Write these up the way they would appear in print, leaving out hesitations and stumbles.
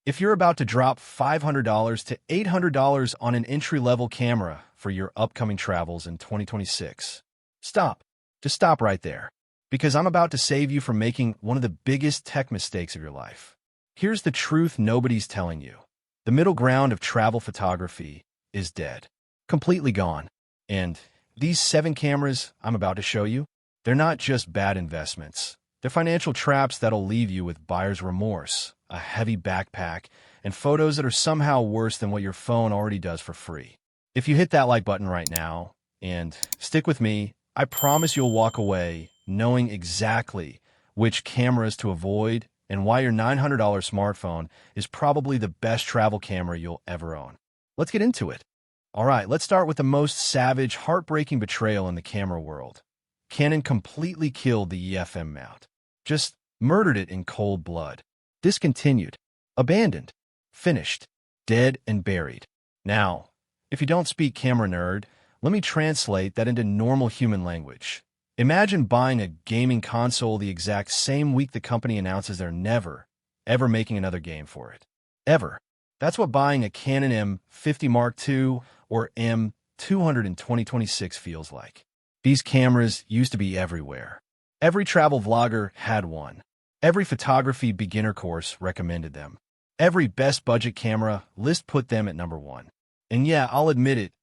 If you're about to drop $500 to $800 on an entry-level camera for your upcoming travels in 2026, stop. Just stop right there. Because I'm about to save you from making one of the biggest tech mistakes of your life. Here's the truth nobody's telling you. The middle ground of travel photography is dead. Completely gone. And these 7 cameras I'm about to show you, they're not just bad investments. They're financial traps that'll leave you with buyer's remorse, a heavy backpack, and photos that are somehow worse than what your phone already does for free. If you hit that like button right now and stick with me, I promise you'll walk away knowing exactly which cameras to avoid and why your $900 smartphone is probably the best travel camera you'll ever own. Let's get into it. All right, let's start with the most savage, heartbreaking betrayal in the camera world. Canon completely killed the EFM mount. Just murdered it in cold blood. Discontinued. Abandoned. Finished. Dead and buried. Now, if you don't speak camera nerd, let me translate that into normal human language. Imagine buying a gaming console the exact same week the company announces they're never, ever making another game for it. Ever. That's what buying a Canon M50 Mark II or M200 in 2026 feels like. These cameras used to be everywhere. Every travel vlogger had one. Every photography beginner course recommended them. Every best budget camera list put them at number 1. And yeah, I'll admit it,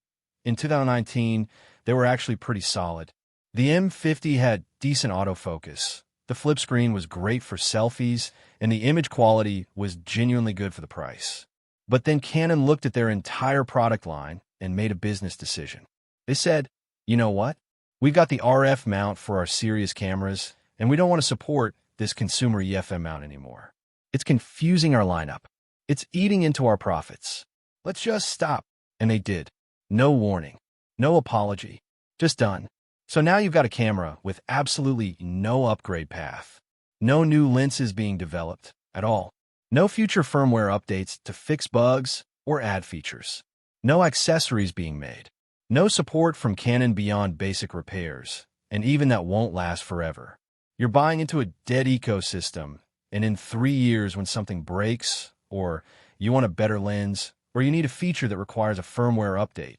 in 2019, they were actually pretty solid. The M50 had decent autofocus, the flip screen was great for selfies, and the image quality was genuinely good for the price. But then Canon looked at their entire product line and made a business decision. They said, you know what? We've got the RF mount for our serious cameras, and we don't want to support this consumer EFM mount anymore. It's confusing our lineup. It's eating into our profits. Let's just stop. And they did. No warning. No apology. Just done. So now you've got a camera with absolutely no upgrade path. No new lenses being developed at all. No future firmware updates to fix bugs or add features. No accessories being made. No support from Canon beyond basic repairs, and even that won't last forever. You're buying into a dead ecosystem, and in 3 years when something breaks, or you want a better lens, or you need a feature that requires a firmware update,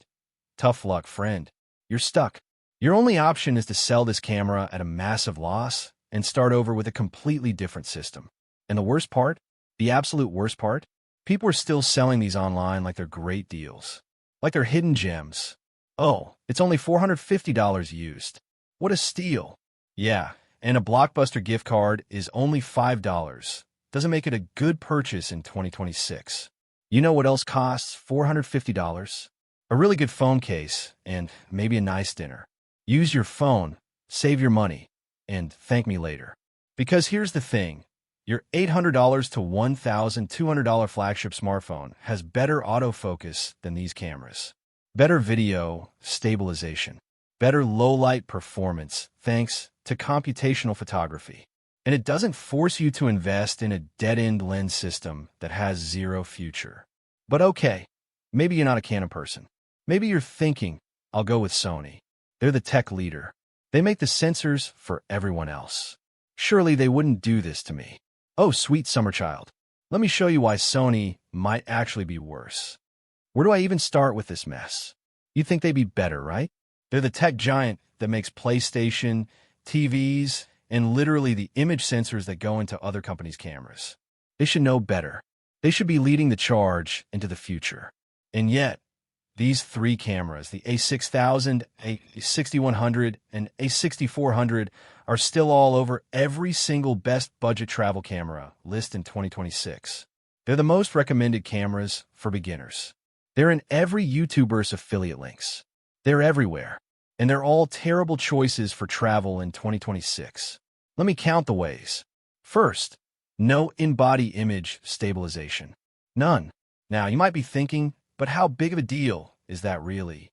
tough luck, friend. You're stuck. Your only option is to sell this camera at a massive loss and start over with a completely different system. And the worst part, the absolute worst part, people are still selling these online like they're great deals, like they're hidden gems. Oh, it's only $450 used. What a steal. Yeah, and a Blockbuster gift card is only $5. Doesn't make it a good purchase in 2026. You know what else costs $450? A really good phone case and maybe a nice dinner. Use your phone, save your money, and thank me later. Because here's the thing. Your $800 to $1,200 flagship smartphone has better autofocus than these cameras. Better video stabilization. Better low-light performance thanks to computational photography. And it doesn't force you to invest in a dead-end lens system that has zero future. But okay, maybe you're not a Canon person. Maybe you're thinking, I'll go with Sony. They're the tech leader. They make the sensors for everyone else. Surely they wouldn't do this to me. Oh, sweet summer child. Let me show you why Sony might actually be worse. Where do I even start with this mess? You'd think they'd be better, right? They're the tech giant that makes PlayStation, TVs, and literally the image sensors that go into other companies' cameras. They should know better. They should be leading the charge into the future. And yet, these 3 cameras, the A6000, A6100, and A6400, are still all over every single best budget travel camera list in 2026. They're the most recommended cameras for beginners. They're in every YouTuber's affiliate links. They're everywhere. And they're all terrible choices for travel in 2026. Let me count the ways. First, no in-body image stabilization. None. Now, you might be thinking, but how big of a deal is that really?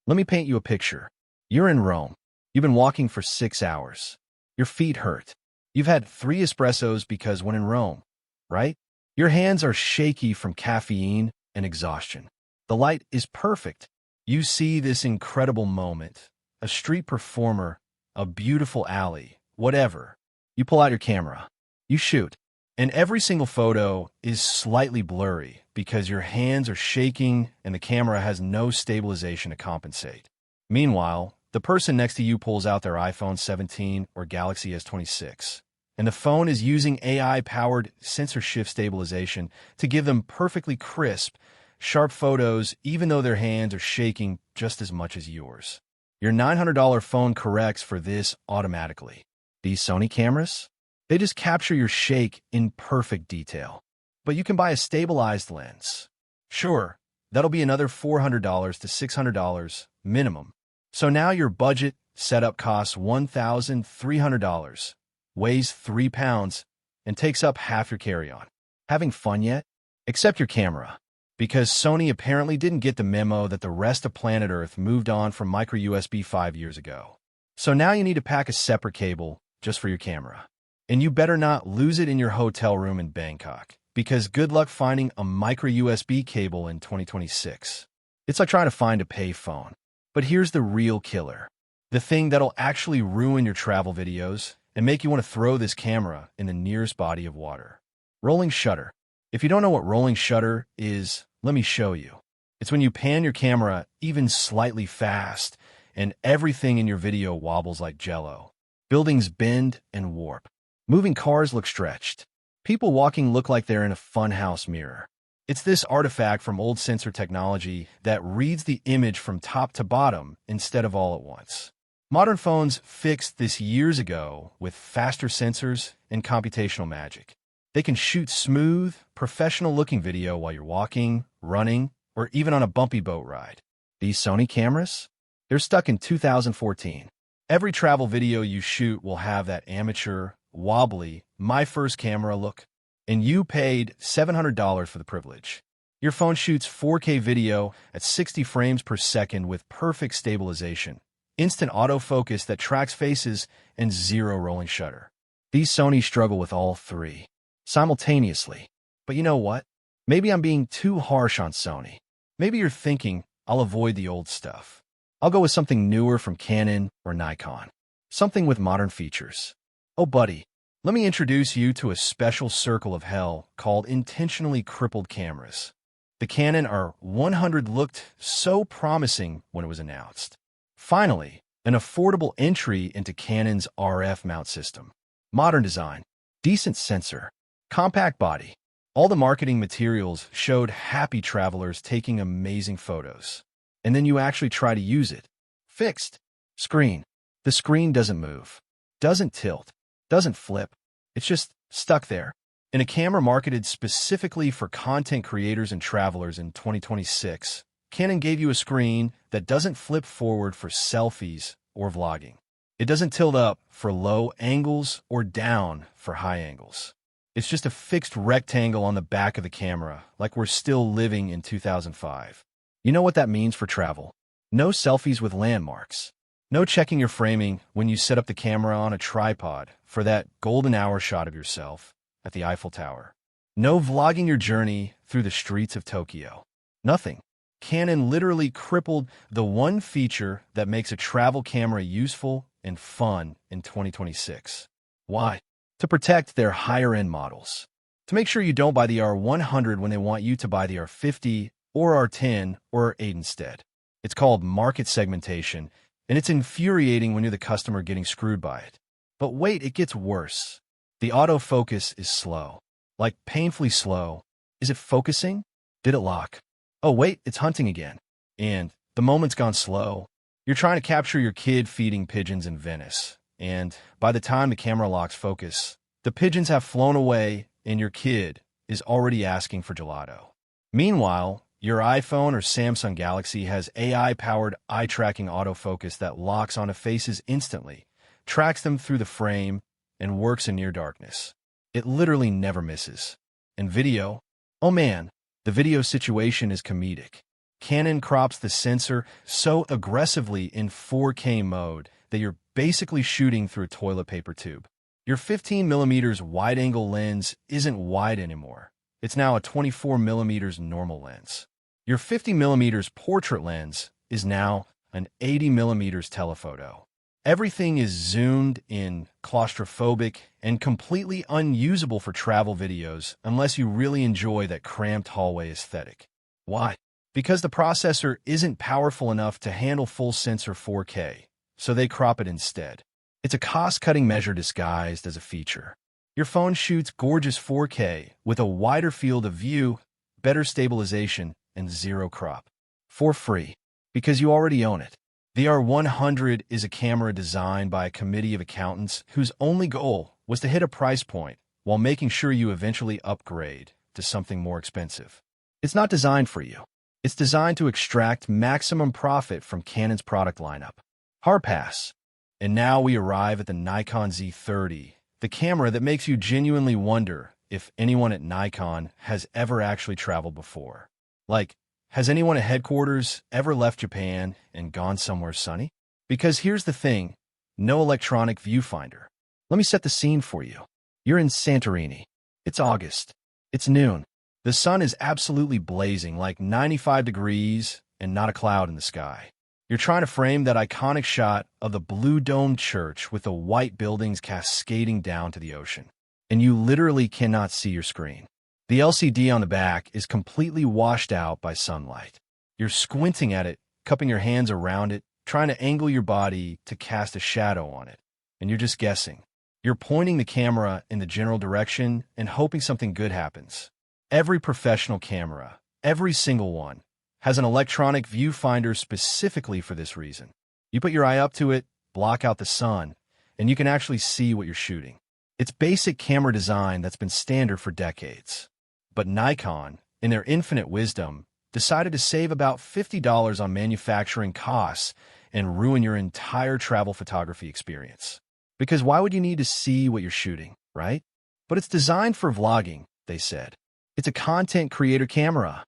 Let me paint you a picture. You're in Rome. You've been walking for 6 hours. Your feet hurt. You've had 3 espressos because when in Rome, right? Your hands are shaky from caffeine and exhaustion. The light is perfect. You see this incredible moment, a street performer, a beautiful alley, whatever. You pull out your camera. You shoot. And every single photo is slightly blurry because your hands are shaking and the camera has no stabilization to compensate. Meanwhile, the person next to you pulls out their iPhone 17 or Galaxy S26, and the phone is using AI-powered sensor shift stabilization to give them perfectly crisp, sharp photos even though their hands are shaking just as much as yours. Your $900 phone corrects for this automatically. These Sony cameras? They just capture your shake in perfect detail. But you can buy a stabilized lens. Sure, that'll be another $400 to $600 minimum. So now your budget setup costs $1,300, weighs 3 pounds, and takes up half your carry-on. Having fun yet? Except your camera. Because Sony apparently didn't get the memo that the rest of planet Earth moved on from micro USB 5 years ago. So now you need to pack a separate cable just for your camera. And you better not lose it in your hotel room in Bangkok, because good luck finding a micro USB cable in 2026. It's like trying to find a pay phone. But here's the real killer. The thing that'll actually ruin your travel videos and make you want to throw this camera in the nearest body of water. Rolling shutter. If you don't know what rolling shutter is, let me show you. It's when you pan your camera even slightly fast and everything in your video wobbles like jello. Buildings bend and warp. Moving cars look stretched. People walking look like they're in a funhouse mirror. It's this artifact from old sensor technology that reads the image from top to bottom instead of all at once. Modern phones fixed this years ago with faster sensors and computational magic. They can shoot smooth, professional-looking video while you're walking, running, or even on a bumpy boat ride. These Sony cameras? They're stuck in 2014. Every travel video you shoot will have that amateur, wobbly, my first camera look. And you paid $700 for the privilege. Your phone shoots 4K video at 60 frames per second with perfect stabilization, instant autofocus that tracks faces, and zero rolling shutter. These Sony struggle with all three simultaneously. But you know what? Maybe I'm being too harsh on Sony. Maybe you're thinking, I'll avoid the old stuff. I'll go with something newer from Canon or Nikon. Something with modern features. Oh, buddy. Let me introduce you to a special circle of hell called intentionally crippled cameras. The Canon R100 looked so promising when it was announced. Finally, an affordable entry into Canon's RF mount system. Modern design, decent sensor, compact body. All the marketing materials showed happy travelers taking amazing photos. And then you actually try to use it. Fixed. Screen. The screen doesn't move, doesn't tilt, doesn't flip. It's just stuck there. In a camera marketed specifically for content creators and travelers in 2026, Canon gave you a screen that doesn't flip forward for selfies or vlogging. It doesn't tilt up for low angles or down for high angles. It's just a fixed rectangle on the back of the camera, like we're still living in 2005. You know what that means for travel? No selfies with landmarks. No checking your framing when you set up the camera on a tripod for that golden hour shot of yourself at the Eiffel Tower. No vlogging your journey through the streets of Tokyo. Nothing. Canon literally crippled the one feature that makes a travel camera useful and fun in 2026. Why? To protect their higher-end models. To make sure you don't buy the R100 when they want you to buy the R50 or R10 or R8 instead. It's called market segmentation, and it's infuriating when you're the customer getting screwed by it. But wait, it gets worse. The autofocus is slow. Like painfully slow. Is it focusing? Did it lock? Oh wait, it's hunting again. And the moment's gone slow. You're trying to capture your kid feeding pigeons in Venice. And by the time the camera locks focus, the pigeons have flown away and your kid is already asking for gelato. Meanwhile, your iPhone or Samsung Galaxy has AI-powered eye-tracking autofocus that locks onto faces instantly, tracks them through the frame, and works in near darkness. It literally never misses. And video? Oh man, the video situation is comedic. Canon crops the sensor so aggressively in 4K mode that you're basically shooting through a toilet paper tube. Your 15mm wide-angle lens isn't wide anymore. It's now a 24mm normal lens. Your 50mm portrait lens is now an 80mm telephoto. Everything is zoomed in, claustrophobic, and completely unusable for travel videos unless you really enjoy that cramped hallway aesthetic. Why? Because the processor isn't powerful enough to handle full sensor 4K, so they crop it instead. It's a cost-cutting measure disguised as a feature. Your phone shoots gorgeous 4K with a wider field of view, better stabilization, and zero crop. For free, because you already own it. The R100 is a camera designed by a committee of accountants whose only goal was to hit a price point while making sure you eventually upgrade to something more expensive. It's not designed for you. It's designed to extract maximum profit from Canon's product lineup. Hard pass. And now we arrive at the Nikon Z30, the camera that makes you genuinely wonder if anyone at Nikon has ever actually traveled before. Like, has anyone at headquarters ever left Japan and gone somewhere sunny? Because here's the thing, no electronic viewfinder. Let me set the scene for you. You're in Santorini. It's August. It's noon. The sun is absolutely blazing, like 95 degrees and not a cloud in the sky. You're trying to frame that iconic shot of the blue-domed church with the white buildings cascading down to the ocean. And you literally cannot see your screen. The LCD on the back is completely washed out by sunlight. You're squinting at it, cupping your hands around it, trying to angle your body to cast a shadow on it. And you're just guessing. You're pointing the camera in the general direction and hoping something good happens. Every professional camera, every single one, has an electronic viewfinder specifically for this reason. You put your eye up to it, block out the sun, and you can actually see what you're shooting. It's basic camera design that's been standard for decades. But Nikon, in their infinite wisdom, decided to save about $50 on manufacturing costs and ruin your entire travel photography experience. Because why would you need to see what you're shooting, right? But it's designed for vlogging, they said. It's a content creator camera.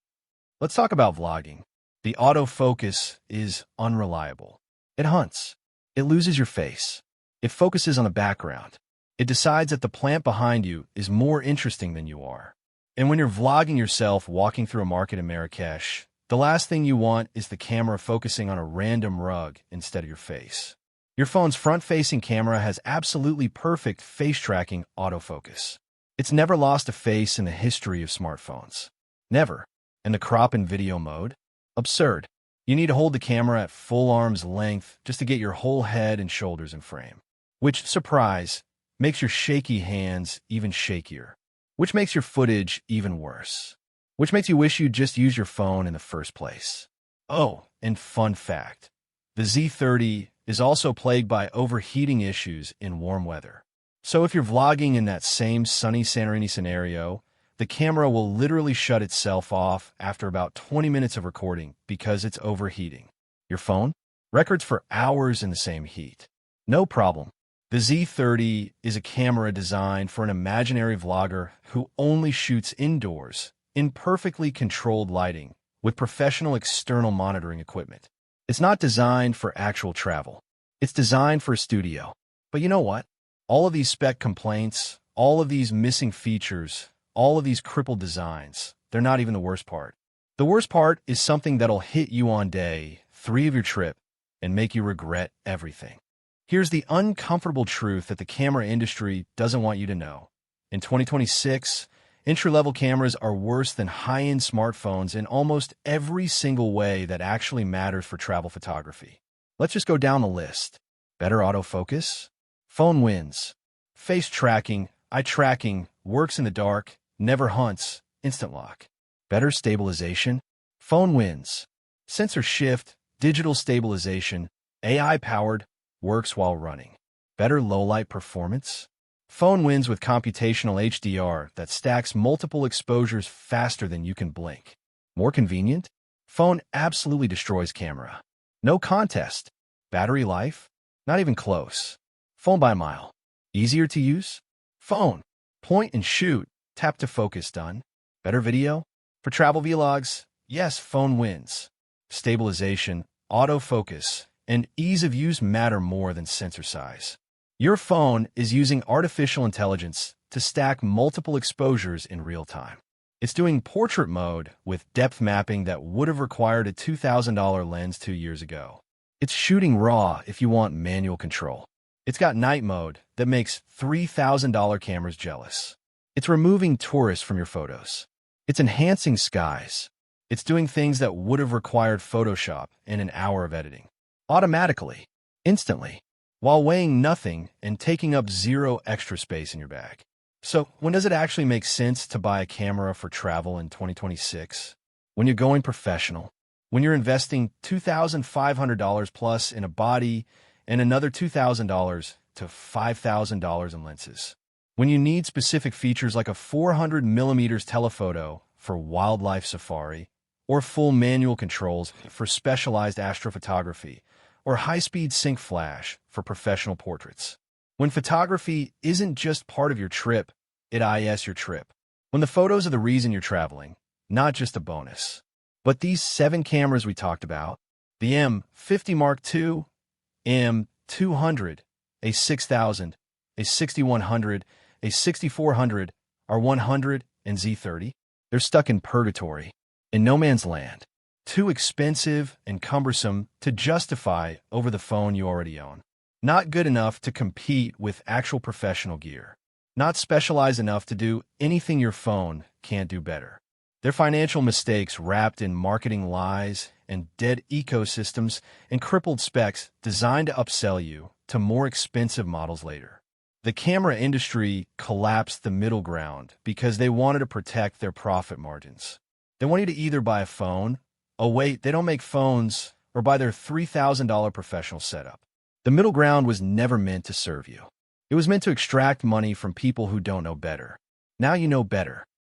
Let's talk about vlogging. The autofocus is unreliable. It hunts. It loses your face. It focuses on a background. It decides that the plant behind you is more interesting than you are. And when you're vlogging yourself walking through a market in Marrakesh, the last thing you want is the camera focusing on a random rug instead of your face. Your phone's front-facing camera has absolutely perfect face-tracking autofocus. It's never lost a face in the history of smartphones. Never. And the crop in video mode? Absurd. You need to hold the camera at full arm's length just to get your whole head and shoulders in frame. Which, surprise, makes your shaky hands even shakier. Which makes your footage even worse. Which makes you wish you'd just use your phone in the first place. Oh, and fun fact. The Z30 is also plagued by overheating issues in warm weather. So if you're vlogging in that same sunny Santorini scenario, the camera will literally shut itself off after about 20 minutes of recording because it's overheating. Your phone? Records for hours in the same heat. No problem. The Z30 is a camera designed for an imaginary vlogger who only shoots indoors, in perfectly controlled lighting, with professional external monitoring equipment. It's not designed for actual travel. It's designed for a studio. But you know what? All of these spec complaints, all of these missing features, all of these crippled designs, they're not even the worst part. The worst part is something that'll hit you on day 3 of your trip and make you regret everything. Here's the uncomfortable truth that the camera industry doesn't want you to know. In 2026, entry-level cameras are worse than high-end smartphones in almost every single way that actually matters for travel photography. Let's just go down the list. Better autofocus? Phone wins. Face tracking, eye tracking, works in the dark, never hunts, instant lock. Better stabilization? Phone wins. Sensor shift, digital stabilization, AI-powered, works while running. Better low-light performance? Phone wins with computational HDR that stacks multiple exposures faster than you can blink. More convenient? Phone absolutely destroys camera. No contest. Battery life? Not even close. Phone by a mile. Easier to use? Phone. Point and shoot. Tap to focus done. Better video? For travel vlogs? Yes, phone wins. Stabilization, autofocus, and ease of use matter more than sensor size. Your phone is using artificial intelligence to stack multiple exposures in real time. It's doing portrait mode with depth mapping that would have required a $2,000 lens 2 years ago. It's shooting RAW if you want manual control. It's got night mode that makes $3,000 cameras jealous. It's removing tourists from your photos. It's enhancing skies. It's doing things that would have required Photoshop in an hour of editing. Automatically, instantly, while weighing nothing and taking up zero extra space in your bag. So, when does it actually make sense to buy a camera for travel in 2026? When you're going professional. When you're investing $2,500 plus in a body and another $2,000 to $5,000 in lenses. When you need specific features like a 400mm telephoto for wildlife safari, or full manual controls for specialized astrophotography, or high-speed sync flash for professional portraits. When photography isn't just part of your trip, it is your trip. When the photos are the reason you're traveling, not just a bonus. But these 7 cameras we talked about, the M50 Mark II, M200, a 6000, a 6100, a 6400, R100, and Z30, they're stuck in purgatory, in no man's land. Too expensive and cumbersome to justify over the phone you already own. Not good enough to compete with actual professional gear. Not specialized enough to do anything your phone can't do better. They're financial mistakes wrapped in marketing lies and dead ecosystems and crippled specs designed to upsell you to more expensive models later. The camera industry collapsed the middle ground because they wanted to protect their profit margins. They want you to either buy a phone, oh wait, they don't make phones, or buy their $3,000 professional setup. The middle ground was never meant to serve you. It was meant to extract money from people who don't know better. Now you know better.